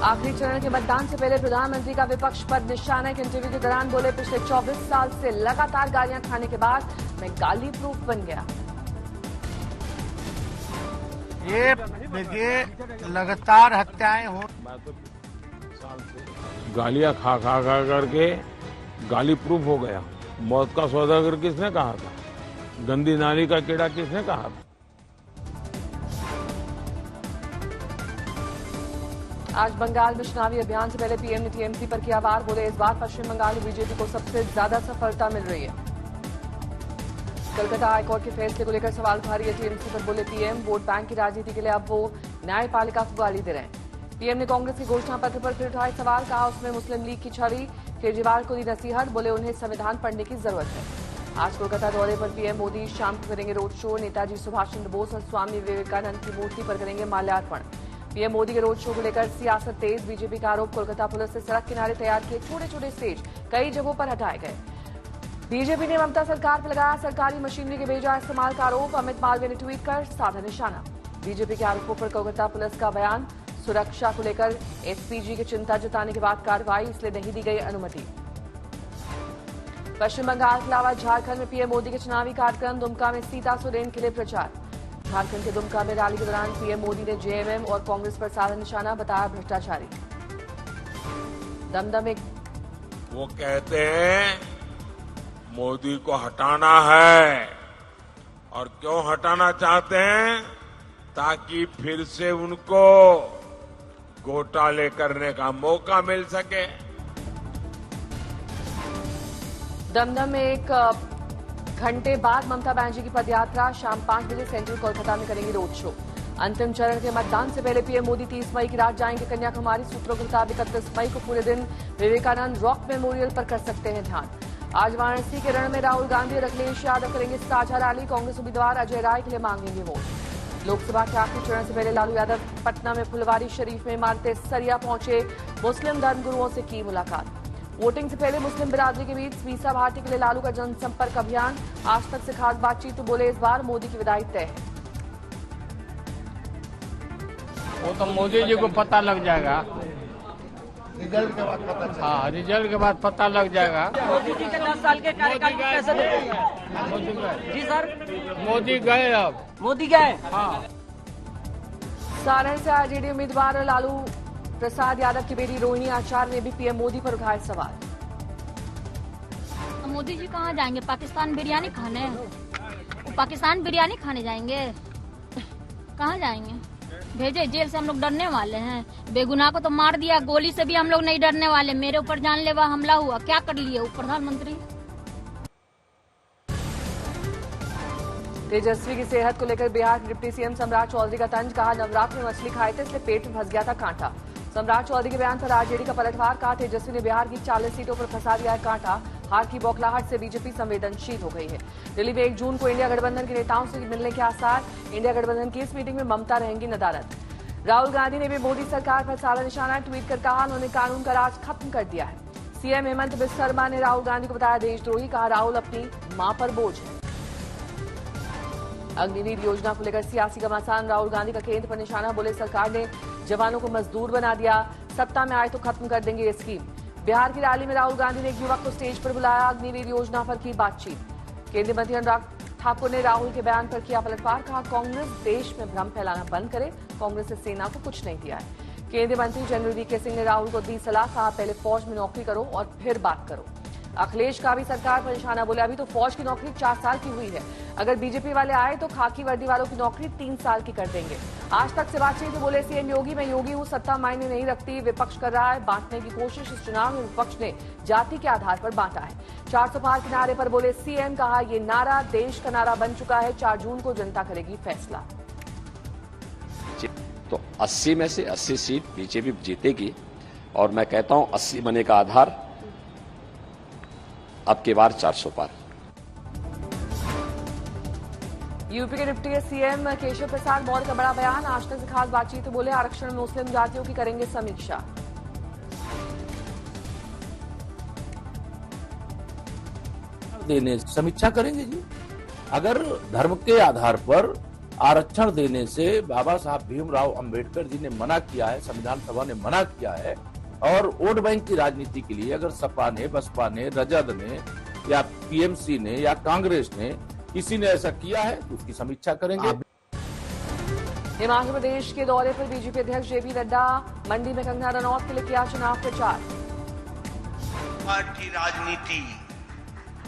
आखिरी चरण के मतदान से पहले प्रधानमंत्री का विपक्ष पर निशाना। एक इंटरव्यू के दौरान बोले, पिछले 24 साल से लगातार गालियां खाने के बाद मैं गाली प्रूफ बन गया। ये लगातार हत्याएं हो, गालियां खा करके गाली प्रूफ हो गया। मौत का सौदागर किसने कहा था? गंदी नाली का कीड़ा किसने कहा था? आज बंगाल में चुनावी अभियान से पहले पीएम ने टीएमसी पर किया वार। बोले, इस बार पश्चिम बंगाल में बीजेपी को सबसे ज्यादा सफलता मिल रही है। कोलकाता हाईकोर्ट के फैसले को लेकर सवाल उठा रही है टीएमसी पर। बोले पीएम, वोट बैंक की राजनीति के लिए अब वो न्यायपालिका को गाली दे रहे हैं। पीएम ने कांग्रेस के घोषणा पत्र पर फिर उठाए सवाल। कहा, उसमें मुस्लिम लीग की छवि। केजरीवाल को दी नसीहत। बोले, उन्हें संविधान पढ़ने की जरूरत है। आज कोलकाता दौरे पर पीएम मोदी शाम को करेंगे रोड शो। नेताजी सुभाष चंद्र बोस और स्वामी विवेकानंद की मूर्ति पर करेंगे माल्यार्पण। पीएम मोदी के रोड शो को लेकर सियासत तेज। बीजेपी का आरोप, कोलकाता पुलिस ने सड़क किनारे तैयार किए छोटे छोटे स्टेज कई जगहों पर हटाए गए। बीजेपी ने ममता सरकार पर लगाया सरकारी मशीनरी के बेजा इस्तेमाल का आरोप। अमित मालवीय ने ट्वीट कर साधा निशाना। बीजेपी के आरोपों पर कोलकाता पुलिस का बयान। सुरक्षा को लेकर एसपीजी की चिंता जताने के बाद कार्रवाई, इसलिए नहीं दी गई अनुमति। पश्चिम बंगाल के अलावा झारखंड में पीएम मोदी के चुनावी कार्यक्रम। दुमका में सीता सोरेन के लिए प्रचार। झारखंड के दुमका में रैली के दौरान पीएम मोदी ने जेएमएम और कांग्रेस पर साधा निशाना, बताया भ्रष्टाचारी। दमदम एक वो कहते हैं मोदी को हटाना है, और क्यों हटाना चाहते हैं? ताकि फिर से उनको घोटाले करने का मौका मिल सके। दमदम में एक घंटे बाद ममता बनर्जी की पदयात्रा। शाम 5 बजे सेंट्रल कोलकाता में करेंगी रोड शो। अंतिम चरण के मतदान से पहले पीएम मोदी 30 मई की रात जाएंगे कन्याकुमारी। सूत्रों के मुताबिक 31 मई को पूरे दिन विवेकानंद रॉक मेमोरियल पर कर सकते हैं ध्यान। आज वाराणसी के रण में राहुल गांधी और अखिलेश यादव करेंगे साझा रैली। कांग्रेस उम्मीदवार अजय राय के लिए मांगेंगे वोट। लोकसभा के आखिरी चरण से पहले लालू यादव पटना में फुलवारी शरीफ में इमारत सरिया पहुंचे। मुस्लिम धर्मगुरुओं से की मुलाकात। वोटिंग से पहले मुस्लिम बिरादरी के बीच मीसा भारती के लिए लालू का जनसंपर्क अभियान। आज तक से खास बातचीत। तो बोले, इस बार मोदी की विदाई तय है। वो तो मोदी जी को पता लग जाएगा, रिजल्ट के बाद पता चला। हाँ, रिजल्ट के बाद पता लग जाएगा। मोदी जी के 10 साल के कार्यकाल कैसे देखते हैं? मोदी गए जी सर, मोदी गए अब। मोदी गए। हाँ, सारण से आरजेडी उम्मीदवार लालू प्रसाद यादव की बेटी रोहिणी आचार्य ने भी पीएम मोदी पर उठाए सवाल। मोदी जी कहाँ जाएंगे? पाकिस्तान बिरयानी खाने? वो पाकिस्तान बिरयानी खाने जाएंगे? कहाँ जाएंगे? भेजे, जेल से हम लोग डरने वाले हैं? बेगुनाह को तो मार दिया, गोली से भी हम लोग नहीं डरने वाले। मेरे ऊपर जानलेवा हमला हुआ, क्या कर लिए वो प्रधानमंत्री? तेजस्वी की सेहत को लेकर बिहार के डिप्टी सीएम सम्राट चौधरी का तंज। कहा, नवरात्र में मछली खाए थे इसलिए पेट में फंस गया था कांटा। सम्राट चौधरी के बयान पर आरजेडी का पलटवार। कहा, तेजस्वी ने बिहार की 40 सीटों पर फंसा दिया है कांटा। हार की बौखलाहट से बीजेपी संवेदनशील हो गई है। दिल्ली में 1 जून को इंडिया गठबंधन के नेताओं से मिलने के आसार। इंडिया गठबंधन की इस मीटिंग में ममता रहेंगी नदारद। राहुल गांधी ने भी मोदी सरकार पर साधा निशाना। ट्वीट कर कहा, उन्होंने कानून का राज खत्म कर दिया है। सीएम हेमंत बिस्वा शर्मा ने राहुल गांधी को बताया देशद्रोही। कहा, राहुल अपनी मां पर बोझ है। अग्निवीर योजना को लेकर सियासी घमासान। राहुल गांधी का केंद्र पर निशाना। बोले, सरकार ने जवानों को मजदूर बना दिया, सत्ता में आए तो खत्म कर देंगे ये स्कीम। बिहार की रैली में राहुल गांधी ने एक युवक को स्टेज पर बुलाया। अग्निवीर योजना पर की बातचीत। केंद्रीय मंत्री अनुराग ठाकुर ने राहुल के बयान पर किया पलटवार। कहा, कांग्रेस देश में भ्रम फैलाना बंद करे। कांग्रेस ने सेना को कुछ नहीं दिया है। केंद्रीय मंत्री जनरल वीके सिंह ने राहुल को दी सलाह। कहा, पहले फौज में नौकरी करो और फिर बात करो। अखिलेश का भी सरकार पर निशाना। बोले, अभी तो फौज की नौकरी 4 साल की हुई है। अगर बीजेपी वाले आए तो खाकी वर्दी वालों की नौकरी 3 साल की कर देंगे। आज तक से बातचीत में बोले सीएम योगी, मैं योगी हूं, सत्ता मायने नहीं रखती। विपक्ष कर रहा है बांटने की कोशिश। इस चुनाव में विपक्ष ने जाति के आधार पर बांटा है। 400 पार के नारे पर बोले सीएम। कहा, ये नारा देश का नारा बन चुका है। 4 जून को जनता करेगी फैसला। तो 80 में से 80 सीट बीजेपी जीतेगी, और मैं कहता हूं 80 बनने का आधार अब की बार 400 पार। यूपी के डिप्टी सीएम केशव प्रसाद मौर्य का बड़ा बयान। आज तक से खास बातचीत। बोले, आरक्षण में मुस्लिम जातियों की करेंगे समीक्षा। देने समीक्षा करेंगे जी। अगर धर्म के आधार पर आरक्षण देने से बाबा साहब भीमराव अंबेडकर जी ने मना किया है, संविधान सभा ने मना किया है। और वोट बैंक की राजनीति के लिए अगर सपा ने, बसपा ने, रजद ने या टीएमसी ने या कांग्रेस ने किसी ने ऐसा किया है तो उसकी समीक्षा करेंगे। हिमाचल प्रदेश के दौरे पर बीजेपी अध्यक्ष जेपी नड्डा, मंडी में कंगना रनौत के लिए किया चुनाव प्रचार। की राजनीति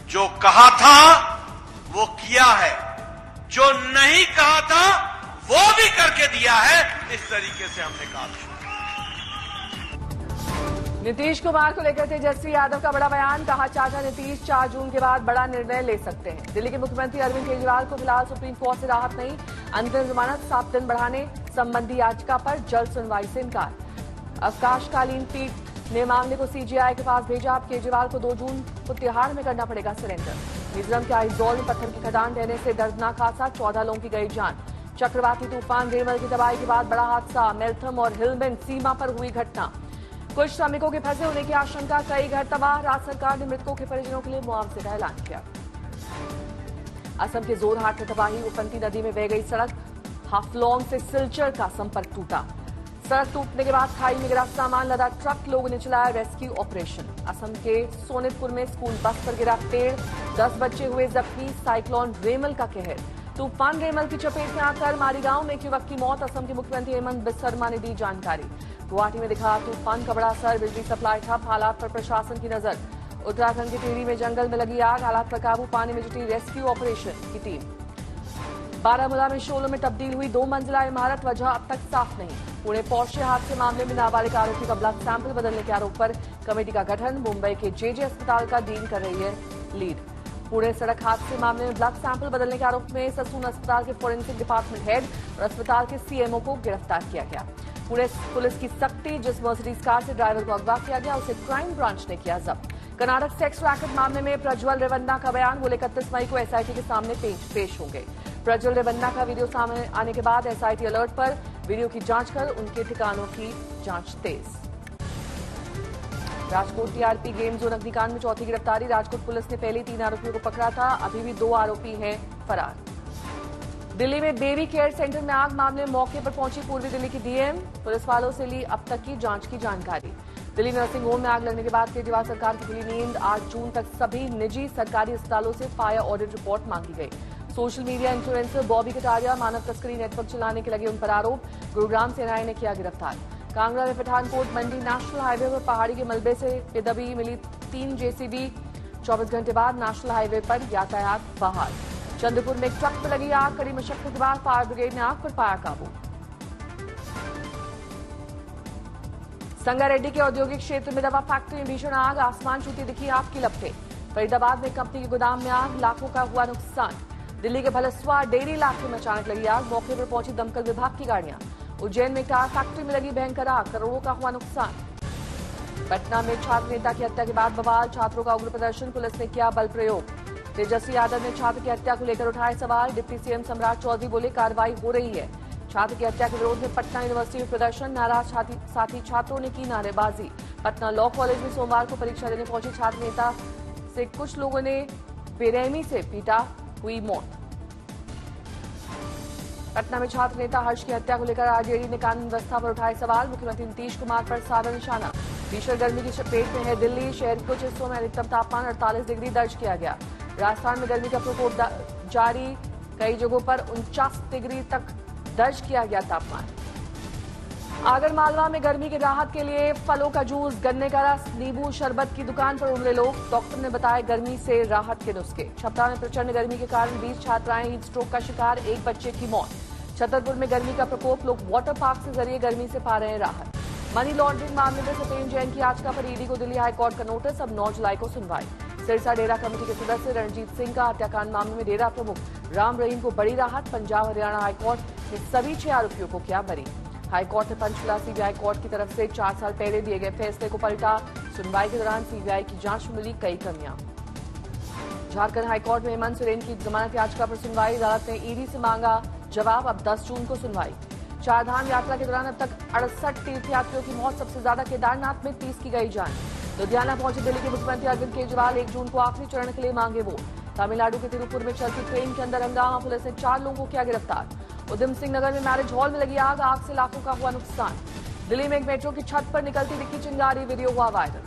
जो कहा था वो किया है, जो नहीं कहा था वो भी करके दिया है। इस तरीके से हमने काम किया। नीतीश कुमार को लेकर तेजस्वी यादव का बड़ा बयान, कहा चाचा नीतीश 4 जून के बाद बड़ा निर्णय ले सकते हैं। दिल्ली के मुख्यमंत्री अरविंद केजरीवाल को फिलहाल सुप्रीम कोर्ट से राहत नहीं, अंतरिम जमानत 7 दिन बढ़ाने संबंधी याचिका पर जल्द सुनवाई से इनकार। अवकाशकालीन पीठ ने मामले को सीजीआई के पास भेजा। अब केजरीवाल को 2 जून को तिहाड़ में करना पड़ेगा सरेंडर। मिजोरम के आइजोल में पत्थर की खदान ढहने से दर्दनाक हादसा, 14 लोगों की गई जान। चक्रवाती तूफान रेमल की तबाही के बाद बड़ा हादसा, मेलथम और हिलमेन सीमा पर हुई घटना। कुछ श्रमिकों के फंसे होने की आशंका, कई घर तबाह। राज्य सरकार ने मृतकों के परिजनों के लिए मुआवजे का ऐलान किया। असम के जोरहाट में तबाही, उफनती नदी में बह गई सड़क। हाफलॉन्ग से सिलचर का संपर्क टूटा। सड़क टूटने के बाद खाई में गिरा सामान लदा ट्रक, लोगों ने चलाया रेस्क्यू ऑपरेशन। असम के सोनितपुर में स्कूल बस पर गिरा पेड़, 10 बच्चे हुए जख्मी। साइक्लोन रेमल का कहर, तूफान रेमल की चपेट में आकर मारी गांव में एक युवक की मौत। असम के मुख्यमंत्री हेमंत बिस्वा शर्मा ने दी जानकारी। गुवाहाटी में दिखा तूफान का बड़ा असर, बिजली सप्लाई ठप, हालात पर प्रशासन की नजर। उत्तराखंड के टिहरी में जंगल में लगी आग, हालात पर काबू पाने में जुटी रेस्क्यू ऑपरेशन की टीम। बारामूला में शोलों में तब्दील हुई 2 मंजिला इमारत, वजह अब तक साफ नहीं। पुणे पोर्शे हादसे मामले में नाबालिग आरोपी का ब्लड सैंपल बदलने के आरोप पर कमेटी का गठन। मुंबई के जेजे अस्पताल का डीन कर रही है लीड। पुणे सड़क हादसे मामले में ब्लड सैंपल बदलने के आरोप में ससून अस्पताल के फोरेंसिक डिपार्टमेंट हेड और अस्पताल के सीएमओ को गिरफ्तार किया गया। पुलिस की सख्ती, जिस मर्सिडीज कार से ड्राइवर को अगवा किया गया उसे क्राइम ब्रांच ने किया जब्त। कर्नाटक सेक्स रैकेट मामले में प्रज्वल रेवन्ना का बयान, बोले 31 मई को एसआईटी के सामने पेश होंगे। प्रज्वल रेवन्ना का वीडियो सामने आने के बाद एसआईटी अलर्ट पर, वीडियो की जांच कर उनके ठिकानों की जांच तेज। राजकोट टीआरपी गेम जोन अग्निकांड में चौथी गिरफ्तारी, राजकोट पुलिस ने पहले 3 आरोपियों को पकड़ा था, अभी भी 2 आरोपी हैं फरार। दिल्ली में बेबी केयर सेंटर में आग मामले में मौके पर पहुंची पूर्वी दिल्ली की डीएम, पुलिस वालों से ली अब तक की जांच की जानकारी। दिल्ली नर्सिंग होम में आग लगने के बाद केजरीवाल सरकार की खुली नींद, 8 जून तक सभी निजी सरकारी अस्पतालों से फायर ऑडिट रिपोर्ट मांगी गई। Social media influencer Bobby Kataria, मानव तस्करी नेटवर्क चलाने के लगे उन पर आरोप, गुरुग्राम से एनआईए ने किया गिरफ्तार। कांगड़ा में पठानकोट मंडी नेशनल हाईवे पर पहाड़ी के मलबे से बेदबी मिली 3 जेसीबी, 24 घंटे बाद नेशनल हाईवे पर यातायात बहाल। चंद्रपुर में एक ट्रक पर लगी आग, कड़ी मशक्कत के बाद फायर ब्रिगेड ने आग पर पाया काबू। संगारेड्डी के औद्योगिक क्षेत्र में दवा फैक्ट्री में भीषण आग, आसमान छूती दिखी आग की लपटें। फरीदाबाद में कंपनी के गोदाम में आग, लाखों का हुआ नुकसान। दिल्ली के भलसवा डेयरी इलाके में अचानक लगी आग, मौके पर पहुंची दमकल विभाग की गाड़ियां। उज्जैन में टायर फैक्ट्री में लगी भयंकर आग, करोड़ों का हुआ नुकसान। पटना में छात्र नेता की हत्या के बाद बवाल, छात्रों का उग्र प्रदर्शन, पुलिस ने किया बल प्रयोग। तेजस्वी यादव ने छात्र की हत्या को लेकर उठाए सवाल, डिप्टी सीएम सम्राट चौधरी बोले कार्रवाई हो रही है। छात्र की हत्या के विरोध में पटना यूनिवर्सिटी में प्रदर्शन, नाराज साथी छात्रों ने की नारेबाजी। पटना लॉ कॉलेज में सोमवार को परीक्षा देने पहुंचे छात्र नेता से कुछ लोगों ने बेरहमी से पीटा, हुई मौत। पटना में छात्र नेता हर्ष की हत्या को लेकर आरजेडी ने कानून व्यवस्था पर उठाए सवाल, मुख्यमंत्री नीतीश कुमार पर साधा निशाना। भीषण गर्मी की चपेट में है दिल्ली, शहर के कुछ हिस्सों में अधिकतम तापमान 48 डिग्री दर्ज किया गया। राजस्थान में गर्मी का प्रकोप जारी, कई जगहों पर 49 डिग्री तक दर्ज किया गया तापमान। आगरमालवा में गर्मी की राहत के लिए फलों का जूस, गन्ने का रस, नींबू शरबत की दुकान पर उमड़े लोग, डॉक्टर ने बताया गर्मी से राहत के नुस्खे। छपरा में प्रचंड गर्मी के कारण 20 छात्राएं हीट स्ट्रोक का शिकार, 1 बच्चे की मौत। छतरपुर में गर्मी का प्रकोप, लोग वाटर पार्क के जरिए गर्मी से पा रहे हैं राहत। मनी लॉन्ड्रिंग मामले में सत्येंद्र जैन की याचिका पर ईडी को दिल्ली हाईकोर्ट का नोटिस, अब 9 जुलाई को सुनवाई। सिरसा डेरा कमेटी के सदस्य रणजीत सिंह का हत्याकांड मामले में डेरा प्रमुख राम रहीम को बड़ी राहत, पंजाब हरियाणा हाईकोर्ट ने सभी 6 आरोपियों को किया बरी। हाईकोर्ट ने पंचकुला सीबीआई कोर्ट की तरफ से 4 साल पहले दिए गए फैसले को पलटा, सुनवाई के दौरान सीबीआई की जांच में मिली कई कमियां। झारखंड हाईकोर्ट में हेमंत सोरेन की जमानत याचिका पर सुनवाई, अदालत ने ईडी से मांगा जवाब, अब 10 जून को सुनवाई। चारधाम यात्रा के दौरान अब तक 68 तीर्थयात्रियों की मौत, सबसे ज्यादा केदारनाथ में 30 की गई जान। लुधियाना पहुंचे दिल्ली के मुख्यमंत्री अरविंद केजरीवाल, 1 जून को आखिरी चरण के लिए मांगे वोट। तमिलनाडु के तिरुपुर में चलती ट्रेन के अंदर हंगामा, पुलिस ने 4 लोगों को किया गिरफ्तार। उधम सिंह नगर में मैरिज हॉल में लगी आग से लाखों का हुआ नुकसान। दिल्ली में एक मेट्रो की छत पर निकलती दिखी चिंगारी, वीडियो हुआ वायरल।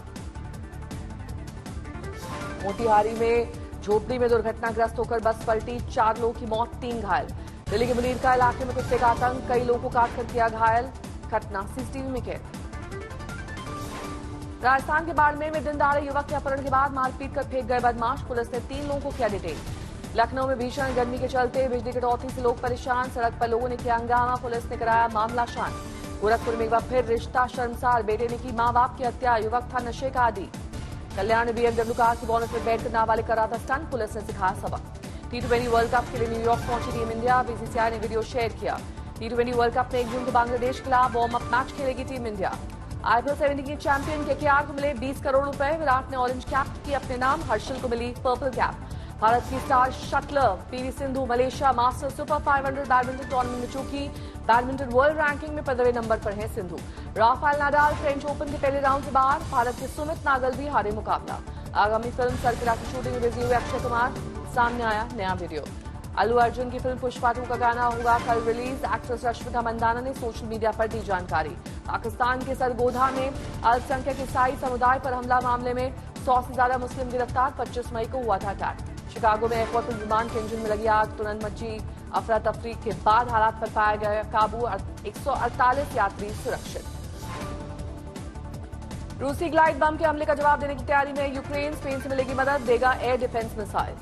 मोतिहारी में झोपड़ी में दुर्घटनाग्रस्त होकर बस पलटी, 4 लोगों की मौत, 3 घायल। दिल्ली के मुनीरका इलाके में कुत्ते का आतंक, कई लोगों को काटकर किया घायल, घटना सीसीटीवी में कैद। राजस्थान के बाड़मेर में दिन दहाड़े युवक के अपहरण के बाद मारपीट कर फेंक गए बदमाश, पुलिस ने 3 लोगों को किया डिटेन। लखनऊ में भीषण गर्मी के चलते बिजली कटौती से लोग परेशान, सड़क पर लोगों ने किया हंगामा, पुलिस ने कराया मामला शांत। गोरखपुर में एक बार फिर रिश्ता शर्मसार, बेटे ने की मां बाप की हत्या, युवक था नशे का आदी। कल्याण में बीएमडब्ल्यू कार की बोनट में बैठकर नाबालिग कर रहा था स्टंट, पुलिस ने सिखाया सबक। T20 वर्ल्ड कप के लिए न्यूयॉर्क पहुंची टीम इंडिया, बीसीसीआई ने वीडियो शेयर किया। T20 वर्ल्ड कप में 1 जून को बांग्लादेश के खिलाफ वार्म अप मैच खेलेगी टीम इंडिया। IPL 17 की चैंपियन केकेआर को मिले 20 करोड़ रुपए, विराट ने ऑरेंज कैप की अपने नाम, हर्षल को मिली पर्पल कैप। भारत की star shuttler PV Sindhu Malaysia Masters super 500 badminton tournament में चूकी, बैडमिंटन वर्ल्ड रैंकिंग में 15वें नंबर पर है Sindhu. Rafale Nadal French open के पहले राउंड से बाहर, भारत के सुमित नागल भी हारे मुकाबला। आगामी फिल्म सरकिरा की शूटिंग में बिजी हुए अक्षय कुमार, सामने आया नया वीडियो। अल्लू अर्जुन की फिल्म पुष्पा 2 का गाना होगा कल रिलीज, एक्ट्रेस रश्मिका मंदाना ने सोशल मीडिया पर दी जानकारी। पाकिस्तान के सरगोधा में अल्पसंख्यक ईसाई समुदाय पर हमला मामले में 100 से ज्यादा मुस्लिम गिरफ्तार, 25 मई को हुआ था अटैक। शिकागो में एयरपोर्ट पर विमान के इंजन में लगी आग, तुरंत मची अफरा तफरी के बाद हालात पर पाया गया काबू, 148 यात्री सुरक्षित। रूसी ग्लाइड बम के हमले का जवाब देने की तैयारी में यूक्रेन, स्पेन से मिलेगी मदद, देगा एयर डिफेंस मिसाइल।